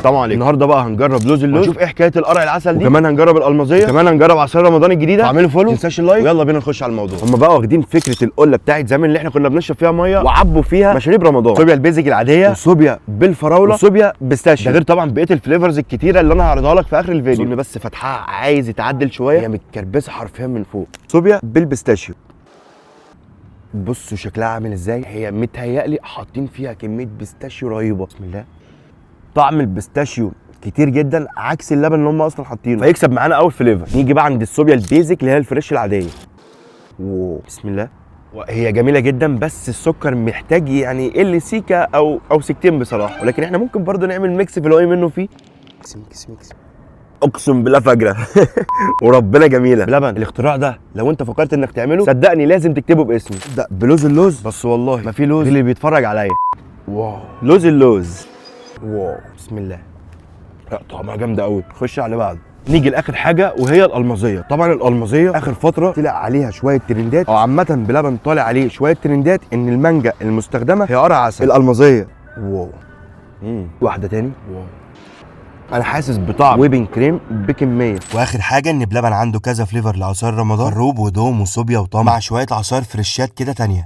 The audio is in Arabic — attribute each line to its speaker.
Speaker 1: السلام عليكم. النهارده بقى هنجرب لوز اللوز، نشوف ايه حكايه القرع العسل دي، وكمان هنجرب الالمازيه، وكمان هنجرب عصير رمضان الجديده. فاعملوا فولو، ما تنساش اللايك، ويلا بينا نخش على الموضوع. هم بقى واخدين فكره القله بتاعت زمان اللي احنا كنا بنشرب فيها ميه، وعبوا فيها مشاريب رمضان، صوبيا البيزك العاديه، وصوبيا بالفراوله، وصوبيا بيستاشيو، ده غير طبعا بقيه الفليفرز الكتيره اللي انا هعرضها لك في اخر الفيديو. اظن بس فتحها عايز يتعدل شويه، هي متكربسه حرفيا من فوق. صوبيا بالبيستاشيو، بصوا شكلها عامل ازاي، هي متهيألي حاطين فيها كميه بيستاشيو رهيبه. بسم الله. طعم البيستاشيو كتير جدا عكس اللبن اللي هم اصلا حاطينه، فيكسب معانا اول فليفر. نيجي بقى عند الصوبيا البيزك اللي هي الفريش العاديه. واو بسم الله. هي جميله جدا بس السكر محتاج يعني يقل سيكه او سيكتين بصراحه، ولكن احنا ممكن برضو نعمل ميكس في الواي منه فيه. ميكس. اقسم بالله فجره وربنا جميله بلبن. الاختراع ده لو انت فكرت انك تعمله صدقني لازم تكتبه باسمي. ده بلوز اللوز، بس والله ما في لوز اللي بيتفرج عليا. واو لوز اللوز. واو بسم الله. لا طعمها جامده قوي. خش على اللي بعده. نيجي لاخر حاجه وهي الالمازيه. طبعا الالمازيه اخر فتره طلع عليها شويه ترندات، او عامه بلبن طالع عليه شويه ترندات ان المانجا المستخدمه هي قرع عسل. الالمازيه واو. واحده تاني. واو. انا حاسس بطعم ويبنج كريم بكميه. واخر حاجه ان بلبن عنده كذا فليفر لعصائر رمضان، روب ودوم وصوبيا وطمع، مع شويه عصائر فريشات كده تانيه.